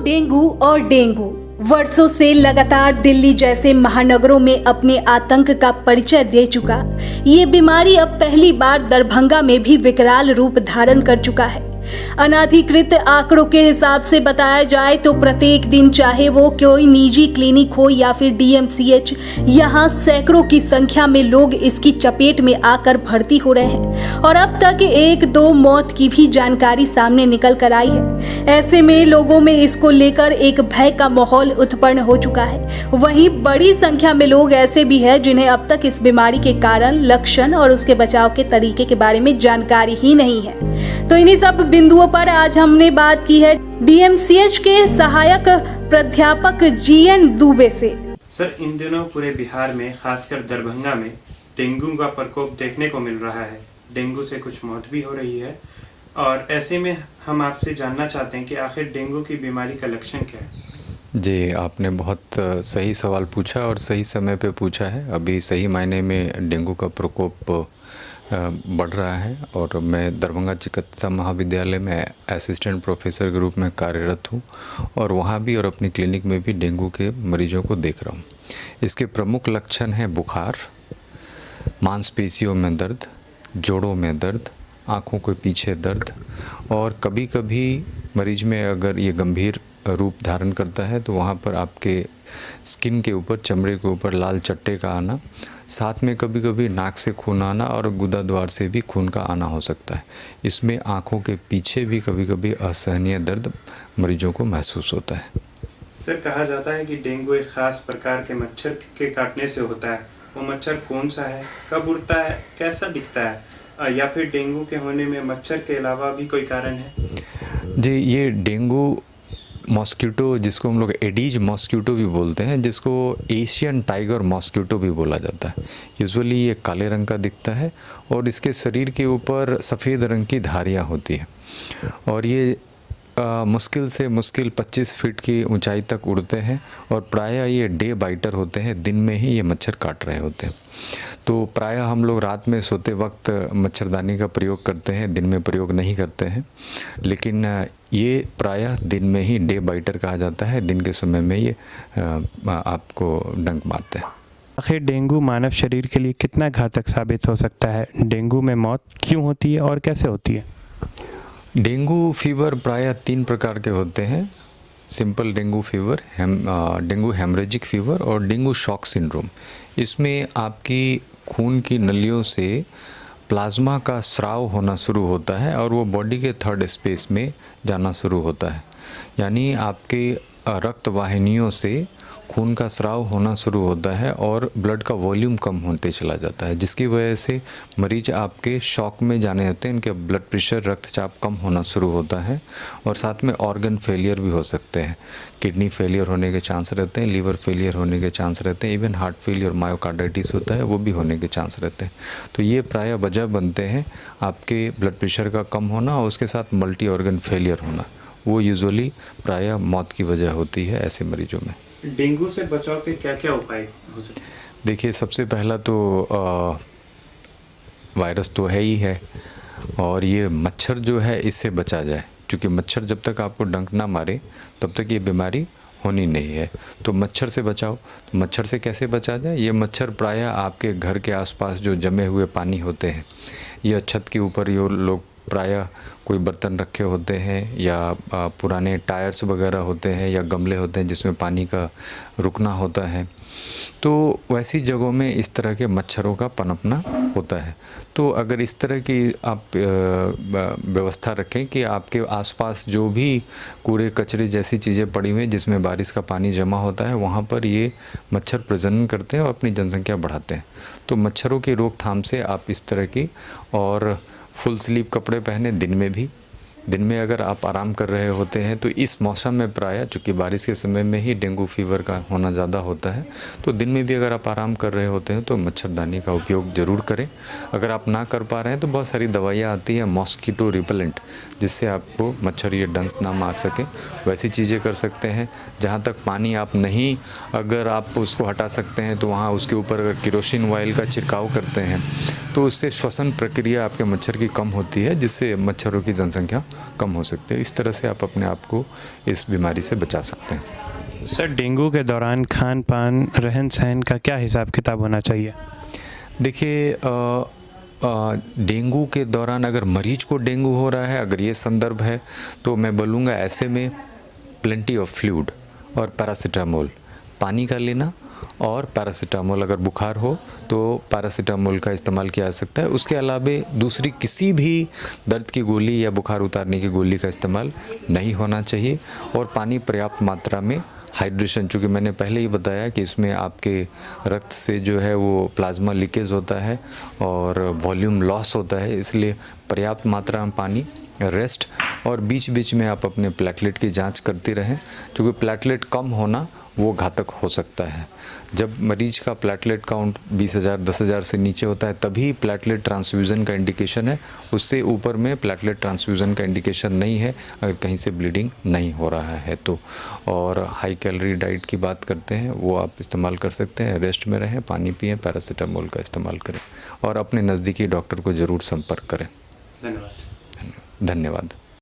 Dengue और dengue वर्षों से लगातार दिल्ली जैसे महानगरों में अपने आतंक का परिचय दे चुका ये बीमारी अब पहली बार दरभंगा में भी विकराल रूप धारण कर चुका है। अनाधिकृत आंकड़ों के हिसाब से बताया जाए तो प्रत्येक दिन चाहे वो कोई निजी क्लिनिक हो या फिर डीएमसीएच, यहाँ सैकड़ों की संख्या में लोग इसकी चपेट में आकर भर्ती हो रहे हैं और अब तक 1-2 मौत की भी जानकारी सामने निकल कर आई है। ऐसे में लोगों में इसको लेकर एक भय का माहौल उत्पन्न हो चुका है। वहीं बड़ी संख्या में लोग ऐसे भी हैं जिन्हें अब तक इस बीमारी के कारण, लक्षण और उसके बचाव के तरीके के बारे में जानकारी ही नहीं है। तो इन्हीं सब बिंदुओं पर आज हमने बात की है डीएमसीएच के सहायक प्राध्यापक जीएन दुबे से। सर, इन दिनों पूरे बिहार में, खासकर दरभंगा में डेंगू का प्रकोप देखने को मिल रहा है। डेंगू से कुछ मौत भी हो रही है और ऐसे में हम आपसे जानना चाहते हैं कि आखिर डेंगू की बीमारी का लक्षण क्या है। जी, आपने बहुत सही सवाल पूछा और सही समय पे पूछा है। अभी सही मायने में डेंगू का प्रकोप बढ़ रहा है और मैं दरभंगा चिकित्सा महाविद्यालय में असिस्टेंट प्रोफेसर के रूप में कार्यरत हूँ और वहाँ भी और अपनी क्लिनिक में भी डेंगू के मरीजों को देख रहा हूँ। इसके प्रमुख लक्षण हैं बुखार, मांसपेशियों में दर्द, जोड़ों में दर्द, आँखों के पीछे दर्द और कभी कभी मरीज में अगर ये गंभीर रूप धारण करता है तो वहाँ पर आपके स्किन के ऊपर, चमड़े के ऊपर लाल चट्टे का आना, साथ में कभी कभी नाक से खून आना और गुदा द्वार से भी खून का आना हो सकता है। इसमें आँखों के पीछे भी कभी कभी असहनीय दर्द मरीजों को महसूस होता है। सर, कहा जाता है कि डेंगू एक खास प्रकार के मच्छर के काटने से होता है। वो मच्छर कौन सा है, कब उड़ता है, कैसा दिखता है, या फिर डेंगू के होने में मच्छर के अलावा भी कोई कारण है? जी, ये डेंगू मॉस्किटो, जिसको हम लोग एडीज मॉस्किटो भी बोलते हैं, जिसको एशियन टाइगर मॉस्किटो भी बोला जाता है। यूजुअली ये काले रंग का दिखता है और इसके शरीर के ऊपर सफ़ेद रंग की धारियाँ होती हैं और ये मुश्किल से मुश्किल 25 फीट की ऊंचाई तक उड़ते हैं और प्रायः ये डे बाइटर होते हैं, दिन में ही ये मच्छर काट रहे होते हैं। तो प्रायः हम लोग रात में सोते वक्त मच्छरदानी का प्रयोग करते हैं, दिन में प्रयोग नहीं करते हैं, लेकिन ये प्रायः दिन में ही डे बाइटर कहा जाता है। दिन के समय में ये आपको डंक मारते हैं। आखिर डेंगू मानव शरीर के लिए कितना घातक साबित हो सकता है? डेंगू में मौत क्यों होती है और कैसे होती है? डेंगू फीवर प्रायः 3 प्रकार के होते हैं। Simple dengue fever, dengue haemorrhagic fever और डेंगू शॉक सिंड्रोम। इसमें आपकी खून की नलियों से प्लाज्मा का स्राव होना शुरू होता है और वो बॉडी के 3rd स्पेस में जाना शुरू होता है, यानी आपके रक्त वाहिनियों से खून का स्राव होना शुरू होता है और ब्लड का वॉल्यूम कम होते चला जाता है, जिसकी वजह से मरीज आपके शॉक में जाने होते हैं। इनके ब्लड प्रेशर, रक्तचाप कम होना शुरू होता है और साथ में ऑर्गन फेलियर भी हो सकते हैं। किडनी फेलियर होने के चांस रहते हैं, लीवर फेलियर होने के चांस रहते हैं, इवन हार्ट फेलियर, मायोकार्डाइटिस होता है, वो भी होने के चांस रहते हैं। तो ये प्रायः वजह बनते हैं आपके ब्लड प्रेशर का कम होना और उसके साथ मल्टी ऑर्गन फेलियर होना। वो यूजुअली प्रायः मौत की वजह होती है ऐसे मरीजों में। डेंगू से बचाव के क्या क्या उपाय हो सकते हैं? देखिए, सबसे पहला तो वायरस तो है ही है और ये मच्छर जो है इससे बचा जाए, क्योंकि मच्छर जब तक आपको डंक ना मारे तब तक ये बीमारी होनी नहीं है। तो मच्छर से बचाओ। तो मच्छर से कैसे बचा जाए? ये मच्छर प्रायः आपके घर के आसपास जो जमे हुए पानी होते हैं, या छत के ऊपर ये लोग प्रायः कोई बर्तन रखे होते हैं या पुराने टायर्स वगैरह होते हैं या गमले होते हैं जिसमें पानी का रुकना होता है, तो वैसी जगहों में इस तरह के मच्छरों का पनपना होता है। तो अगर इस तरह की आप व्यवस्था रखें कि आपके आसपास जो भी कूड़े कचरे जैसी चीज़ें पड़ी हुई हैं जिसमें बारिश का पानी जमा होता है, वहाँ पर ये मच्छर प्रजनन करते हैं और अपनी जनसंख्या बढ़ाते हैं। तो मच्छरों की रोकथाम से आप इस तरह की, और फुल स्लीव कपड़े पहने दिन में भी। दिन में अगर आप आराम कर रहे होते हैं तो इस मौसम में प्रायः, चूँकि बारिश के समय में ही डेंगू फीवर का होना ज़्यादा होता है, तो दिन में भी अगर आप आराम कर रहे होते हैं तो मच्छरदानी का उपयोग ज़रूर करें। अगर आप ना कर पा रहे हैं तो बहुत सारी दवाइयाँ आती हैं मॉस्किटो रिपेलेंट, जिससे आपको मच्छर ये डंस ना मार सके, वैसी चीज़ें कर सकते हैं। जहाँ तक पानी आप नहीं, अगर आप उसको हटा सकते हैं तो वहाँ उसके ऊपर अगर केरोसिन ऑयल का छिड़काव करते हैं तो उससे श्वसन प्रक्रिया आपके मच्छर की कम होती है, जिससे मच्छरों की जनसंख्या कम हो सकते हैं। इस तरह से आप अपने आप को इस बीमारी से बचा सकते हैं। सर, डेंगू के दौरान खान पान रहन सहन का क्या हिसाब किताब होना चाहिए? देखिए, डेंगू के दौरान अगर मरीज को डेंगू हो रहा है, अगर ये संदर्भ है, तो मैं बोलूँगा ऐसे में प्लेंटी ऑफ फ्लूइड और पैरासीटामोल, पानी का लेना, और पैरासीटामोल, अगर बुखार हो तो पैरासीटामोल का इस्तेमाल किया जा सकता है। उसके अलावा दूसरी किसी भी दर्द की गोली या बुखार उतारने की गोली का इस्तेमाल नहीं होना चाहिए। और पानी पर्याप्त मात्रा में, हाइड्रेशन, चूँकि मैंने पहले ही बताया कि इसमें आपके रक्त से जो है वो प्लाज्मा लीकेज होता है और वॉल्यूम लॉस होता है, इसलिए पर्याप्त मात्रा में पानी, रेस्ट, और बीच बीच में आप अपने प्लेटलेट की जांच करते रहें, क्योंकि प्लेटलेट कम होना वो घातक हो सकता है। जब मरीज का प्लेटलेट काउंट 20,000 10,000 से नीचे होता है तभी प्लेटलेट ट्रांसफ्यूज़न का इंडिकेशन है, उससे ऊपर में प्लेटलेट ट्रांसफ्यूज़न का इंडिकेशन नहीं है अगर कहीं से ब्लीडिंग नहीं हो रहा है तो। और हाई कैलोरी डाइट की बात करते हैं, वो आप इस्तेमाल कर सकते हैं। रेस्ट में रहें, पानी पिएं, पैरासीटामोल का इस्तेमाल करें और अपने नज़दीकी डॉक्टर को ज़रूर संपर्क करें। धन्यवाद। धन्यवाद।